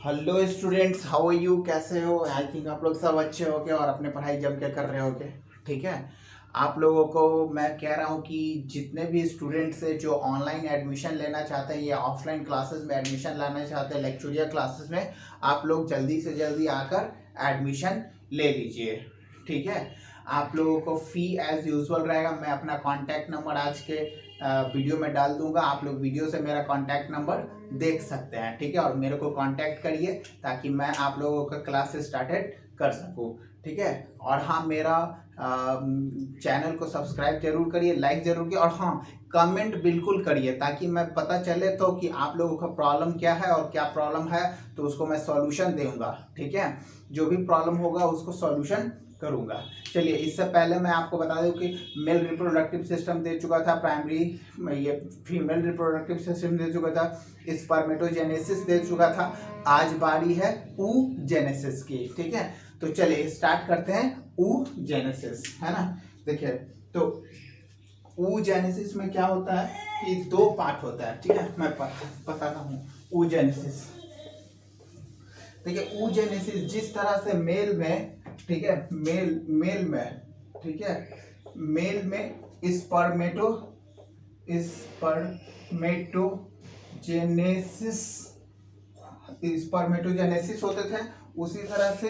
Hello students, how are you? कैसे हो? I think आप लोग सब अच्छे होगे और अपने पढ़ाई जम के कर रहे होगे। ठीक है, आप लोगों को मैं कह रहा हूँ कि जितने भी स्टूडेंट्स हैं जो ऑनलाइन एडमिशन लेना चाहते हैं या ऑफलाइन क्लासेस में एडमिशन लाना चाहते हैं लेक्चरियर क्लासेस में, आप लोग जल्दी से जल्दी आकर एडमिशन ले लीजिए। ठीक है, आप लोगों को फ़ी एज यूजुअल रहेगा। मैं अपना कॉन्टैक्ट नंबर आज के वीडियो में डाल दूंगा, आप लोग वीडियो से मेरा कॉन्टैक्ट नंबर देख सकते हैं। ठीक है, और मेरे को कांटेक्ट करिए ताकि मैं आप लोगों का क्लास स्टार्टेड कर सकूं। ठीक है, और हाँ, मेरा चैनल को सब्सक्राइब जरूर करिए, लाइक जरूर करिए, और हाँ, कमेंट बिल्कुल करिए ताकि मैं पता चले तो कि आप लोगों का प्रॉब्लम क्या है और क्या प्रॉब्लम है, तो उसको मैं सॉल्यूशन दूंगा। ठीक है, जो भी प्रॉब्लम होगा उसको सॉल्यूशन करूंगा। चलिए, इससे पहले मैं आपको बता दूं कि मेल रिप्रोडक्टिव सिस्टम दे चुका था, प्राइमरी ये फीमेल रिप्रोडक्टिव सिस्टम दे चुका था, स्पर्मेटोजेनेसिस दे चुका था। आज बारी है oogenesis की। ठीक है, तो चलिए स्टार्ट करते हैं oogenesis, है ना। देखिए, तो oogenesis में क्या होता है कि दो पार्ट होता है। ठीक है, मैं बताता हूँ oogenesis। देखिए, oogenesis जिस तरह से मेल में, ठीक है, मेल में, ठीक है, मेल में स्पर्मेटोजेनेसिस होते थे, उसी तरह से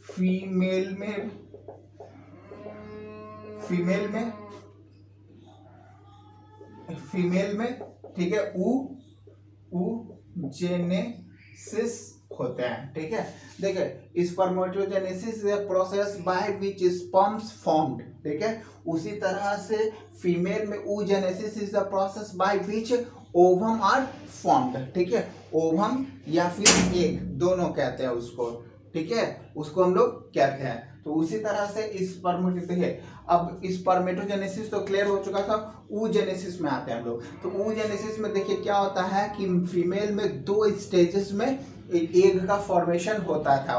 फीमेल में ठीक है, oogenesis होते हैं। ठीक है, देखिए, spermatogenesis is a process by which sperms formed. ठीक है, उसी तरह से फीमेल में oogenesis is the process by which ovum are formed. ठीक है, ओवम या फिर एग दोनों कहते हैं उसको। ठीक है, उसको हम लोग कहते हैं। तो उसी तरह से स्पर्मेटो है। अब स्पर्मेटोजेनेसिस तो क्लियर हो चुका था, oogenesis में आते हैं हम लोग। तो oogenesis में देखिए क्या होता है कि फीमेल में दो स्टेजेस में एग का फॉर्मेशन होता था,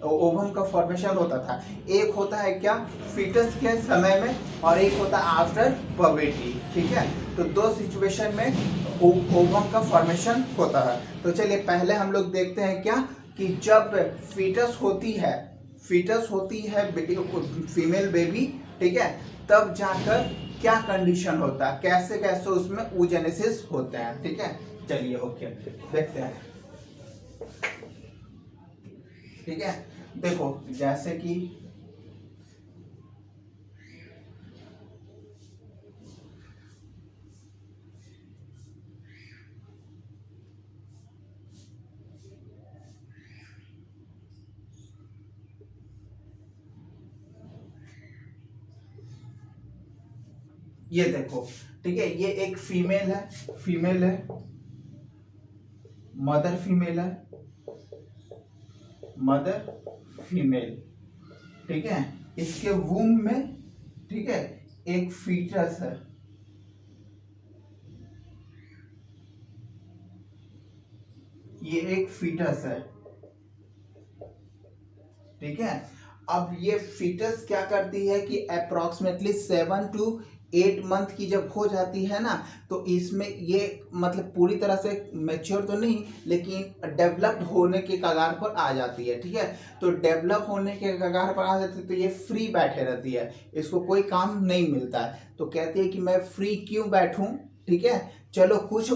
ओवम का फॉर्मेशन होता था। एक होता है क्या, फीटस के समय में, और एक होता है आफ्टर पबर्टी। ठीक है, तो दो सिचुएशन में ओवम का फॉर्मेशन होता है। तो चलिए पहले हम लोग देखते हैं क्या कि जब फीटस होती है फीमेल बेबी, ठीक है, तब जाकर क्या कंडीशन होता है, कैसे कैसे उसमें oogenesis होते हैं। ठीक है, चलिए ओके देखते हैं। ठीक है, देखो जैसे कि ये देखो, ठीक है, ये एक फीमेल है, मदर फीमेल, ठीक है, इसके वूम में, ठीक है, एक फीटस है। ये एक फीटस है। ठीक है, अब ये फीटस क्या करती है कि अप्रोक्सीमेटली 7 to 8 मंथ की जब हो जाती है ना, तो इसमें ये मतलब पूरी तरह से मैच्योर तो नहीं, लेकिन डेवलप्ड होने के कगार पर आ जाती है। ठीक है, तो डेवलप होने के कगार पर आ जाती है तो ये फ्री बैठे रहती है, इसको कोई काम नहीं मिलता है। तो कहती है कि मैं फ्री क्यों बैठूं, ठीक है, चलो कुछ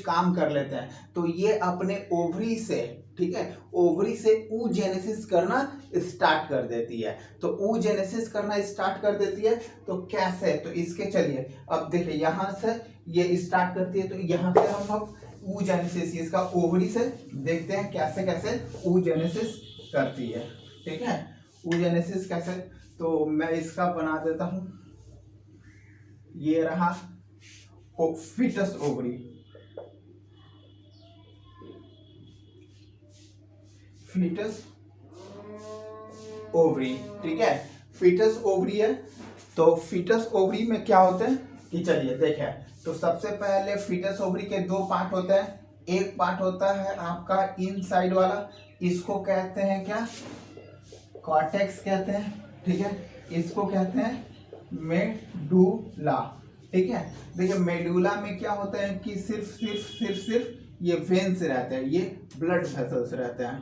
काम कर लेते हैं। तो ये अपने ओवरी से, ठीक है, ओवरी से oogenesis करना स्टार्ट कर देती है। तो oogenesis करना स्टार्ट कर देती है, तो कैसे, तो इसके चलिए अब देखिए, यहां से ये स्टार्ट करती है, तो यहां से हम लोग oogenesis इसका ओवरी से देखते हैं कैसे कैसे oogenesis करती है। ठीक है, oogenesis कैसे, तो मैं इसका बना देता हूं। ये रहा फीटस ओवरी, फीटस ओवरी, ठीक है, फीटस ओवरी है। तो फीटस ओवरी में क्या होते हैं कि चलिए देखें, तो सबसे पहले फीटस ओवरी के दो पार्ट होते हैं। एक पार्ट होता है आपका इनसाइड वाला, इसको कहते हैं क्या, कॉर्टेक्स कहते हैं। ठीक है, इसको कहते हैं मेडुला। ठीक है। देखिए मेडुला में क्या होता है कि सिर्फ ये वेन्स रहते हैं, ये ब्लड वेसल्स रहते हैं,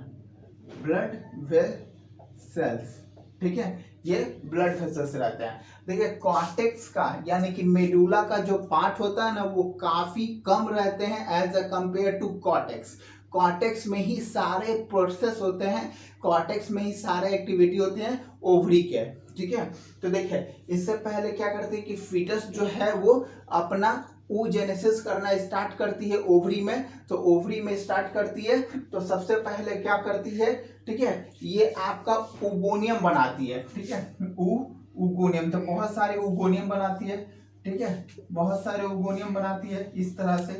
ब्लड वेसल्स, ठीक है, ये ब्लड वेसल्स रहते हैं। देखिए कॉर्टेक्स का यानी कि मेडुला का जो पार्ट होता है ना वो काफी कम रहते हैं as a compare to cortex. Cortex में ही सारे प्रोसेस होते हैं, कॉर्टेक्स में ही सारे एक्टिविटी होते हैं ओवरी के, ठीक है। तो देखिए इससे पहले क्या करते हैं कि फीटस जो है वो अपना oogenesis करना स्टार्ट करती है ओवरी में। तो ओवरी में स्टार्ट करती है तो सबसे पहले क्या करती है, ठीक है, ये आपका oogoनियम बनाती है, ठीक है, oogoनियम। तो बहुत सारे oogoनियम बनाती है, ठीक है, बहुत सारे oogoनियम बनाती है इस तरह से,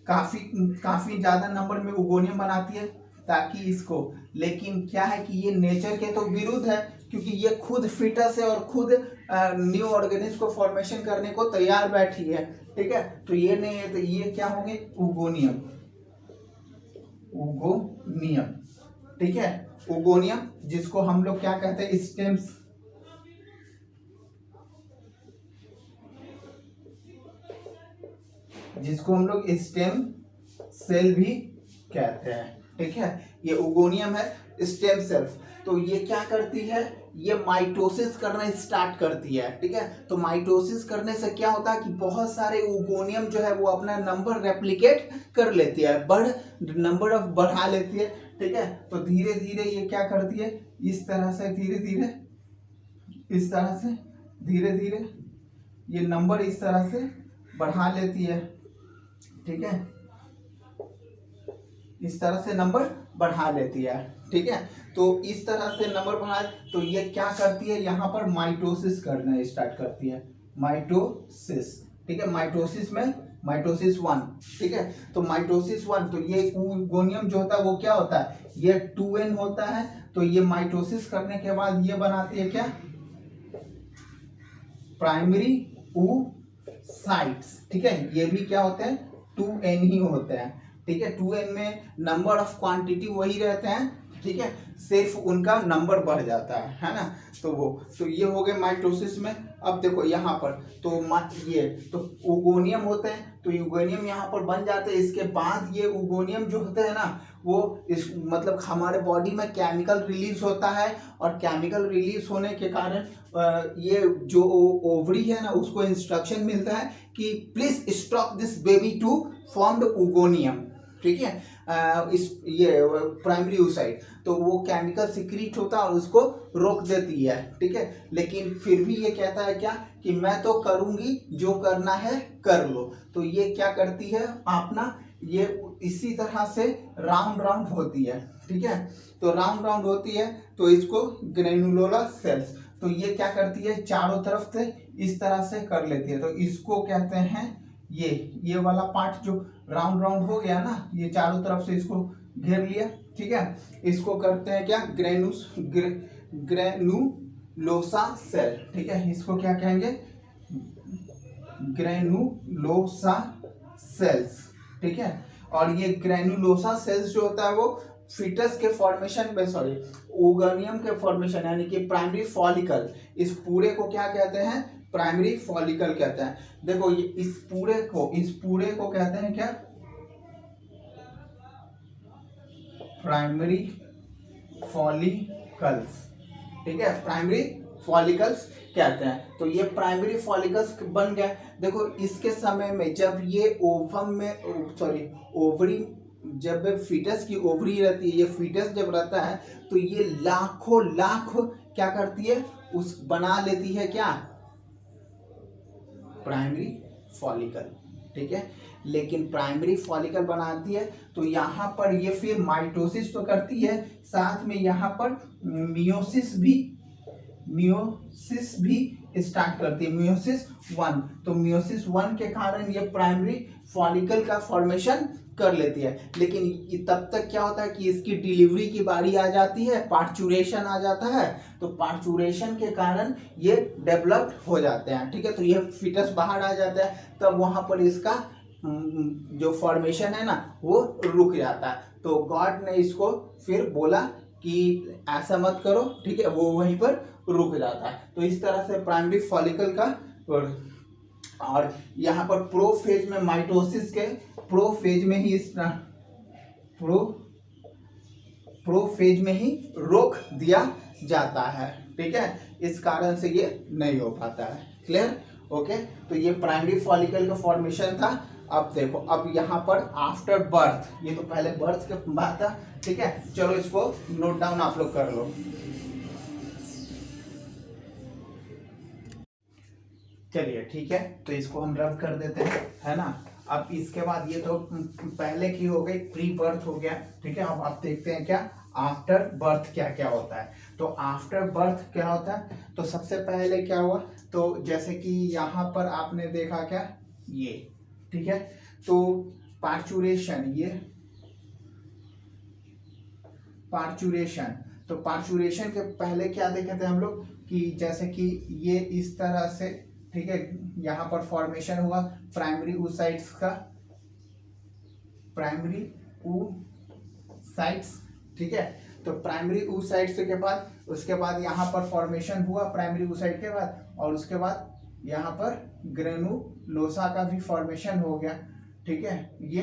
काफी ज्यादा नंबर में oogoनियम बनाती है ताकि इसको, लेकिन क्या है कि ये नेचर के तो विरुद्ध है क्योंकि ये खुद फीटस है और खुद न्यू ऑर्गेनिज्म को फॉर्मेशन करने को तैयार बैठी है, ठीक है। तो ये नहीं है, तो ये क्या होंगे oogoनियम, oogoनियम, ठीक है, oogoनियम जिसको हम लोग क्या कहते हैं स्टेम्स, जिसको हम लोग स्टेम सेल भी कहते हैं, ठीक है। ये oogoनियम है, स्टेम सेल्स। तो ये क्या करती है, ये माइटोसिस करना स्टार्ट करती है, ठीक है। तो माइटोसिस करने से क्या होता है कि बहुत सारे oogoनियम जो है वो अपना नंबर रेप्लिकेट कर लेती है, नंबर ऑफ बढ़ा लेती है, ठीक है। तो धीरे धीरे ये क्या करती है, इस तरह से धीरे धीरे, इस तरह से धीरे धीरे ये नंबर इस तरह से बढ़ा लेती है, ठीक है, इस तरह से नंबर बढ़ा लेती है, ठीक है। तो इस तरह से नंबर बढ़ा, तो ये क्या करती है, यहाँ पर माइटोसिस करना स्टार्ट करती है, माइटोसिस, ठीक है। माइटोसिस में माइटोसिस 1, ठीक है। तो माइटोसिस 1, तो ये oogoनियम जो होता है वो क्या होता है, ये 2n होता है। तो ये माइटोसिस करने के बाद ये बनाती है क्या, प्राइमरी oocytes, ठीक है। ये भी क्या होते हैं 2n ही होते हैं, ठीक है। 2n में नंबर ऑफ क्वांटिटी वही रहते हैं, ठीक है, सिर्फ उनका नंबर बढ़ जाता है ना। तो ये हो गए माइटोसिस में। अब देखो यहाँ पर तो ये तो oogoनियम होते हैं, तो oogoनियम यहाँ पर बन जाते हैं। इसके बाद ये oogoनियम जो होते हैं ना वो मतलब हमारे बॉडी में केमिकल रिलीज होता है, और केमिकल रिलीज होने के कारण ये जो ओवरी है ना उसको इंस्ट्रक्शन मिलता है कि please stop this baby to formed oogoनियम, ठीक है। ये प्राइमरी oocyte, तो वो केमिकल सिक्रीट होता है और उसको रोक देती है, ठीक है। लेकिन फिर भी ये कहता है क्या कि मैं तो करूंगी, जो करना है कर लो। तो ये क्या करती है अपना, ये इसी तरह से राउंड राउंड होती है, ठीक है। तो राउंड राउंड होती है तो इसको ग्रेनुलोला सेल्स, तो ये क्या करती है चारों तरफ से इस तरह से कर लेती है। तो इसको कहते हैं ये वाला पार्ट जो राउंड राउंड हो गया ना, ये चारों तरफ से इसको घेर लिया, ठीक है। इसको करते हैं क्या, ग्रेनुलोसा सेल, ठीक है। इसको क्या कहेंगे, ग्रेनुलोसा सेल्स, ठीक है। और ये ग्रेनुलोसा सेल्स जो होता है वो फीटस के फॉर्मेशन में, सॉरी oogoनियम के फॉर्मेशन यानी कि प्राइमरी फॉलिकल, इस पूरे को क्या कहते हैं, प्राइमरी फॉलिकल कहते हैं। देखो ये इस पूरे को कहते हैं क्या, प्राइमरी फॉलिकल्स, ठीक है, प्राइमरी फॉलिकल्स कहते हैं। तो ये प्राइमरी फॉलिकल्स बन गया। देखो इसके समय में जब ये ओवम में, सॉरी ओवरी, जब फीटस की ओवरी रहती है, ये फीटस जब रहता है तो ये लाखों क्या करती है, उस बना लेती है क्या, प्राइमरी फॉलिकल, ठीक है। लेकिन प्राइमरी फॉलिकल बनाती है तो यहाँ पर ये फिर माइटोसिस तो करती है, साथ में यहाँ पर मियोसिस भी स्टार्ट करती है, मियोसिस 1। तो मियोसिस 1 के कारण ये प्राइमरी फॉलिकल का फॉर्मेशन कर लेती है। लेकिन तब तक क्या होता है कि इसकी डिलीवरी की बारी आ जाती है, पार्चुरेशन आ जाता है। तो पार्चुरेशन के कारण ये डेवलप्ड हो जाते हैं, ठीक है। तो ये फीटस बाहर आ जाता है, तब वहां पर इसका जो फॉर्मेशन है ना वो रुक जाता है। तो गॉड ने इसको फिर बोला कि ऐसा मत करो, ठीक है, वो वहीं पर रुक जाता है। तो इस तरह से प्राइमरी फॉलिकल का और यहाँ पर प्रोफेज में माइटोसिस के प्रोफेज में ही इस प्रोफेज में ही रोक दिया जाता है, ठीक है। इस कारण से ये नहीं हो पाता है। क्लियर? ओके। तो ये प्राइमरी फॉलिकल का फॉर्मेशन था। अब देखो, अब यहाँ पर आफ्टर बर्थ, ये तो पहले बर्थ के बात था, ठीक है। चलो इसको नोट डाउन आप लोग कर लो। चलिए ठीक है, तो इसको हम रब कर देते हैं, है ना। अब इसके बाद ये तो पहले की हो गई, प्री बर्थ हो गया, ठीक है। अब आप देखते हैं क्या आफ्टर बर्थ क्या क्या होता है। तो आफ्टर बर्थ क्या होता है, तो सबसे पहले क्या हुआ, तो जैसे कि यहाँ पर आपने देखा क्या, ये, ठीक है। तो पार्चुरेशन, ये पार्चुरेशन, तो पार्चुरेशन के पहले क्या देखे थे हम लोग कि जैसे कि ये इस तरह से, ठीक है, यहाँ पर फॉर्मेशन हुआ प्राइमरी oocytes का, प्राइमरी oocytes, ठीक है। तो प्राइमरी oocytes के बाद, उसके बाद यहाँ पर फॉर्मेशन हुआ प्राइमरी oocyte के बाद, और उसके बाद यहाँ पर ग्रेनुलोसा का भी फॉर्मेशन हो गया, ठीक है। ये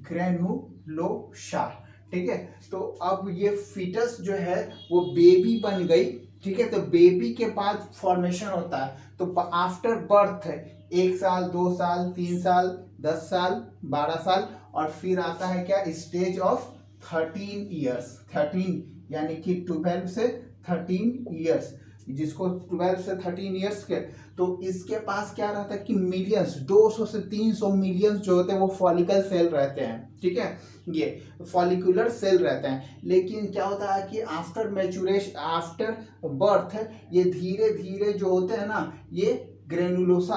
ग्रेनुलोसा, ठीक है। तो अब ये फीटस जो है वो बेबी बन गई, ठीक है। तो बेबी के बाद फॉर्मेशन होता है, तो आफ्टर बर्थ 1 साल, 2 साल, 3 साल, 10 साल, 12 साल, और फिर आता है क्या स्टेज ऑफ 13 ईयर्स, 13 यानी कि 12 से 13 ईयर्स, जिसको 12 से 13 ईयर्स के, तो इसके पास क्या रहता है कि मिलियंस, 200 से 300 मिलियंस जो होते हैं वो फॉलिकल सेल रहते हैं, ठीक है। ये फॉलिकुलर सेल रहते हैं। लेकिन क्या होता है कि आफ्टर मैच्योरेशन, आफ्टर बर्थ, ये धीरे धीरे जो होते हैं ना, ये ग्रेनुलोसा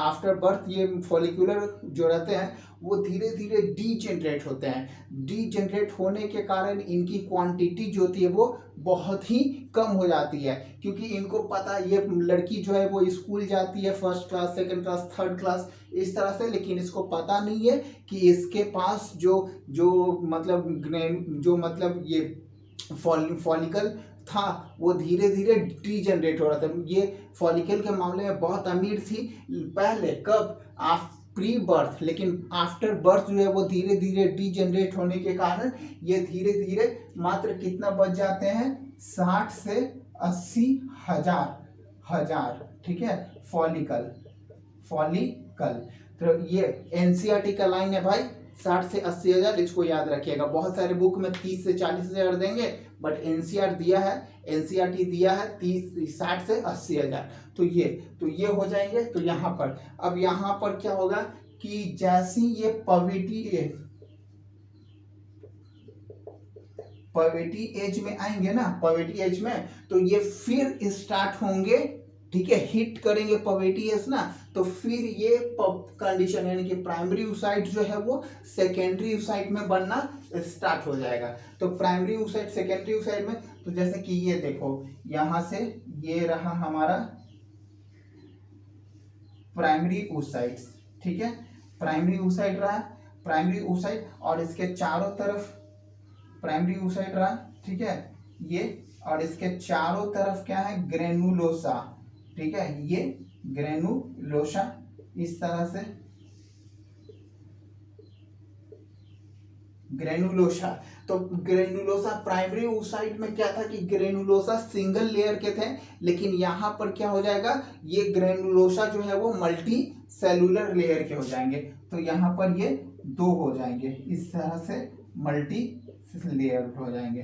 आफ्टर बर्थ, ये फॉलिकुलर जो रहते हैं वो धीरे धीरे डीजेनरेट होते हैं। डीजेनरेट होने के कारण इनकी क्वांटिटी जो होती है वो बहुत ही कम हो जाती है, क्योंकि इनको पता, ये लड़की जो है वो स्कूल जाती है, first class, second class, third class, इस तरह से, लेकिन इसको पता नहीं है कि इसके पास जो मतलब ये फॉलिकल था वो धीरे धीरे डीजनरेट हो रहा था। ये फॉलिकल के मामले में बहुत अमीर थी पहले, कब, प्री बर्थ, लेकिन आफ्टर बर्थ जो है वो धीरे धीरे डीजनरेट होने के कारण ये धीरे धीरे मात्र कितना बच जाते हैं, 60 से 80 हजार, ठीक है, फॉलिकल। तो ये एनसीईआरटी का लाइन है भाई, 60 से 80 हजार, इसको याद रखिएगा। बहुत सारे बुक में 30 से 40 हजार देंगे, बट एनसीईआरटी दिया है 60 से 80 हजार। तो ये हो जाएंगे। तो यहाँ पर, अब यहाँ पर क्या होगा कि जैसी ये पवेटी एज में आएंगे ना, पवेटी एज में, तो ये फिर स्टार्ट होंगे, ठीक है, हिट करेंगे पवेटी एज ना, तो फिर ये कंडीशन यानी कि प्राइमरी oocyte जो है वो सेकेंडरी oocyte में बनना स्टार्ट हो जाएगा। तो प्राइमरी oocyte सेकेंडरी oocyte में, तो जैसे कि ये देखो, यहां से ये रहा हमारा प्राइमरी oocyte, ठीक है, प्राइमरी oocyte रहा, प्राइमरी oocyte, और इसके चारों तरफ प्राइमरी oocyte रहा, ठीक है, ये, और इसके चारों तरफ क्या है, ग्रेनुलोसा, ठीक है, ये ग्रेनुलोसा, इस तरह से ग्रेनुलोसा। तो ग्रेनुलोसा प्राइमरी oocyte में क्या था कि ग्रेनुलोसा सिंगल लेयर के थे, लेकिन यहाँ पर क्या हो जाएगा, ये ग्रेनुलोसा जो है वो मल्टी सेलुलर लेयर के हो जाएंगे। तो यहाँ पर ये 2 हो जाएंगे, इस तरह से मल्टी लेयर हो जाएंगे,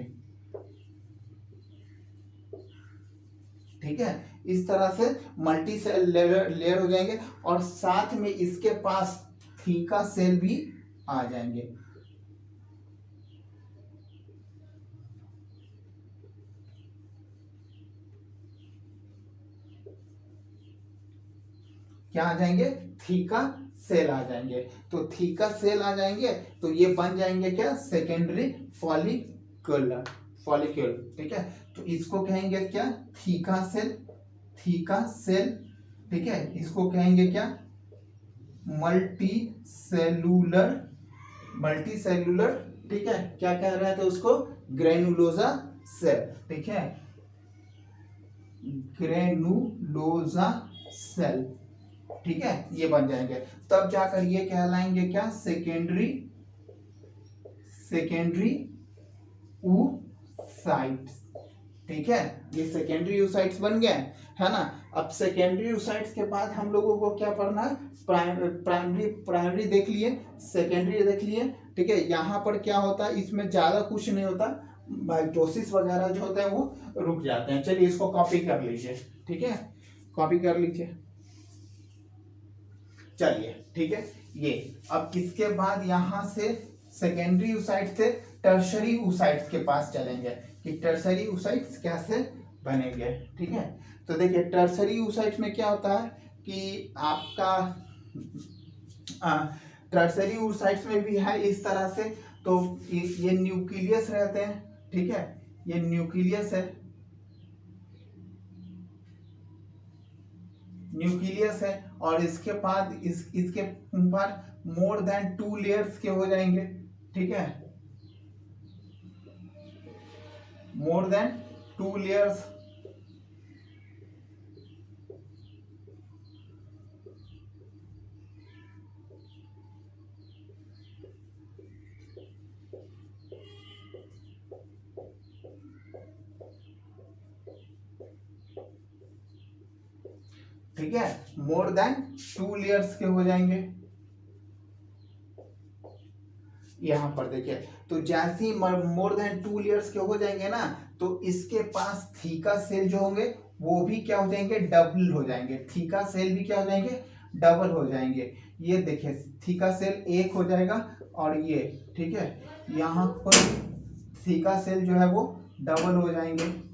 ठीक है, इस तरह से मल्टी सेल लेयर हो जाएंगे, और साथ में इसके पास थीका सेल भी आ जाएंगे। क्या आ जाएंगे, थीका सेल आ जाएंगे। तो थीका सेल आ जाएंगे, तो ये बन जाएंगे क्या, सेकेंडरी फॉलिक्यूल, ठीक है। तो इसको कहेंगे क्या, थीका सेल, ठीक है। इसको कहेंगे क्या, मल्टी सेलुलर, ठीक है। क्या कह रहे थे उसको, ग्रेनुलोसा सेल, ठीक है, ग्रेनुलोसा सेल, ठीक है, ये बन जाएंगे। तब जाकर ये कहलाएंगे क्या, सेकेंडरी oocytes। ठीक है, ये सेकेंडरी oocytes बन गए, है ना। अब सेकेंडरी oocytes के बाद हम लोगों को क्या पढ़ना है, प्राइमरी देख लिए, सेकेंडरी देख लिए। ठीक है, यहाँ पर क्या होता है, इसमें ज्यादा कुछ नहीं होता, माइटोसिस वगैरह जो होता है वो रुक जाते हैं। चलिए इसको कॉपी कर लीजिए, ठीक है, कॉपी कर लीजिए। चलिए ठीक है, ये अब किसके बाद यहाँ से सेकेंडरी oocytes से टर्शरी oocytes के पास चलेंगे कि टर्शरी oocytes कैसे बनेंगे। ठीक है, तो देखिए टर्शरी oocytes में क्या होता है कि आपका टर्शरी oocytes में भी है इस तरह से। तो ये न्यूक्लियस रहते हैं, ठीक है, ये न्यूक्लियस है, न्यूक्लियस है, और इसके बाद इसके ऊपर मोर देन 2 लेयर्स के हो जाएंगे। ठीक है, मोर देन 2 लेयर्स। ठीक है, मोर देन 2 लेयर्स के हो जाएंगे। यहां पर देखिए, तो जैसे ही मोर देन 2 लेयर्स के हो जाएंगे ना, तो इसके पास थीका सेल जो होंगे वो भी क्या हो जाएंगे, डबल हो जाएंगे। थीका सेल भी क्या हो जाएंगे, डबल हो जाएंगे। ये देखिए थीका सेल एक हो जाएगा, और ये ठीक है, यहाँ पर थीका सेल जो है वो डबल हो जाएंगे।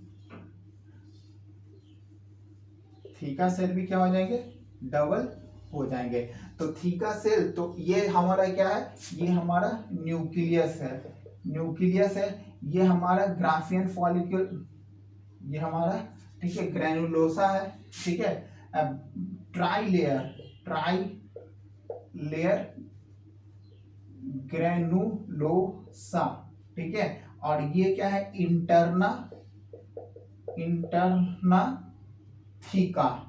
थीका सेल भी क्या हो जाएंगे, डबल हो जाएंगे। तो थीका सेल, तो ये हमारा क्या है, ये हमारा न्यूक्लियस है, न्यूक्लियस है। ये हमारा ग्राफियन फॉलिक्यूल, ये हमारा ठीक है ग्रैनुलोसा है। ठीक है, अब ट्राई लेयर ग्रैनुलोसा। ठीक है, और ये क्या है, इंटरना थीका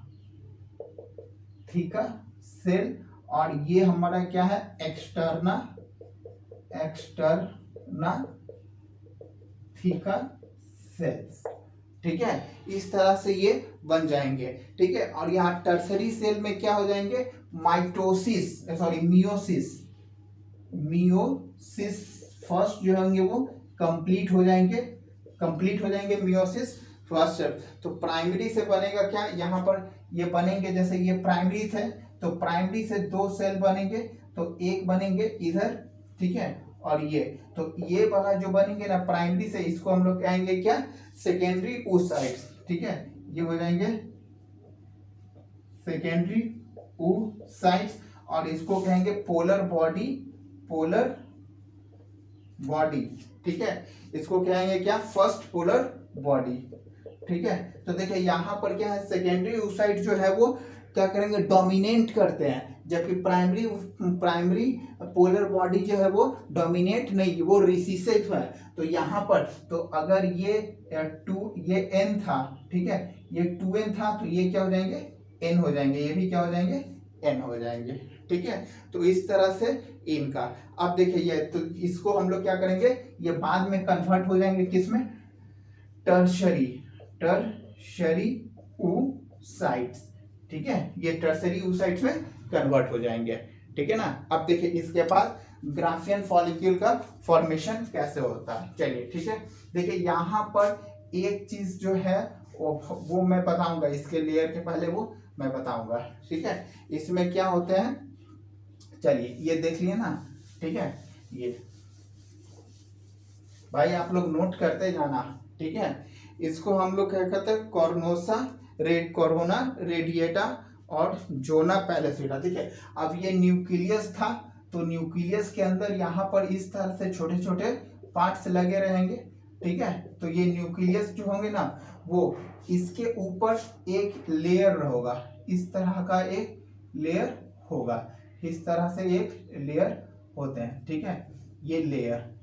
सेल, और ये हमारा क्या है, एक्सटर्ना थीका सेल्स। ठीक है, इस तरह से ये बन जाएंगे। ठीक है, और यहाँ टर्सरी सेल में क्या हो जाएंगे, मियोसिस फर्स्ट जो होंगे वो कंप्लीट हो जाएंगे, मियोसिस फर्स्ट स्टेप। तो प्राइमरी से बनेगा क्या, यहाँ पर ये बनेंगे, जैसे ये प्राइमरी थे तो प्राइमरी से 2 सेल बनेंगे, तो एक बनेंगे इधर, ठीक है, और ये, तो ये वाला जो बनेंगे ना प्राइमरी से, इसको हम लोग कहेंगे क्या, सेकेंडरी oocytes। ठीक है, ये हो जाएंगे सेकेंडरी oocytes, और इसको कहेंगे पोलर बॉडी। ठीक है, इसको कहेंगे क्या, फर्स्ट पोलर बॉडी। ठीक है, तो देखिए यहाँ पर क्या है, सेकेंडरी oocyte जो है वो क्या करेंगे, डोमिनेट करते हैं, जबकि प्राइमरी पोलर बॉडी जो है वो डोमिनेट नहीं, वो रिसेसिव है। तो यहाँ पर, तो अगर ये 2 ये n था, ठीक है, ये 2n था, तो ये क्या हो जाएंगे, n हो जाएंगे, ये भी क्या हो जाएंगे, n हो जाएंगे। ठीक है, तो इस तरह से इनका, अब देखिए ये, तो इसको हम लोग क्या करेंगे, ये बाद में कन्वर्ट हो जाएंगे किसमें, टर्शरी oocytes। ठीक है, ये टर्शरी oocytes में कन्वर्ट हो जाएंगे। ठीक है ना। अब देखिए इसके बाद ग्राफियन फॉलिक्यूल का फॉर्मेशन कैसे होता है, चलिए ठीक है। देखिए यहाँ पर एक चीज जो है वो मैं बताऊंगा, इसके लेयर के पहले वो मैं बताऊंगा। ठीक है, इसमें क्या होते हैं, चलिए ये देख लिए ना। ठीक है, ये भाई आप लोग नोट करते जाना। ठीक है, इसको हम लोग क्या कहते हैं, कोरोना रेडिएटा और जोना पैलेसिटा। ठीक है, अब ये न्यूक्लियस था, तो न्यूक्लियस के अंदर यहाँ पर इस तरह से छोटे छोटे पार्ट्स लगे रहेंगे। ठीक है, तो ये न्यूक्लियस जो होंगे ना, वो इसके ऊपर एक लेयर होगा, इस तरह का एक लेयर होगा, इस तरह से एक लेयर होते हैं। ठीक है, ये लेयर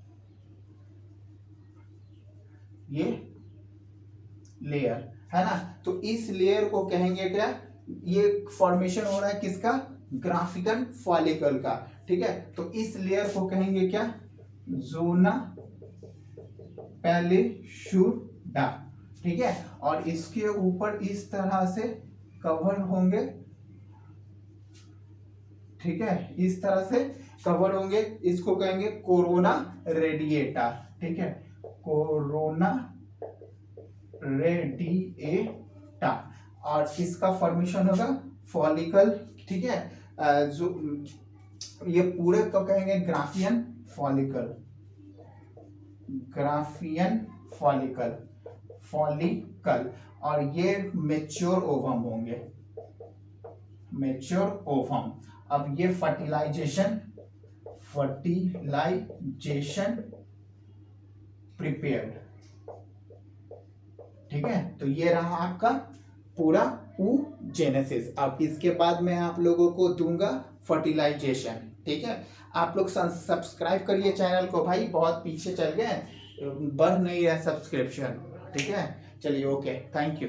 है ना, तो इस लेयर को कहेंगे क्या, ये फॉर्मेशन हो रहा है किसका, ग्राफिकन फॉलिकल का, ठीक है। तो इस लेयर को कहेंगे क्या, जोना पैलिशुडा, ठीक है। और इसके ऊपर इस तरह से कवर होंगे, ठीक है, इस तरह से कवर होंगे, इसको कहेंगे कोरोना रेडिएटा, ठीक है, कोरोना रेडिएटा। और किसका फॉर्मेशन होगा, फॉलिकल, ठीक है। जो ये पूरे को कहेंगे Graafian follicle, Graafian follicle, follicle. और ये मेच्योर ओवम होंगे, मेच्योर ओवम। अब ये फर्टिलाइजेशन प्रिपेयर्ड, ठीक है। तो ये रहा आपका पूरा oogenesis। अब इसके बाद मैं आप लोगों को दूंगा फर्टिलाइजेशन, ठीक है। आप लोग सब्सक्राइब करिए चैनल को भाई, बहुत पीछे चल गए, बढ़ नहीं रहा सब्सक्रिप्शन, ठीक है। चलिए, ओके, थैंक यू।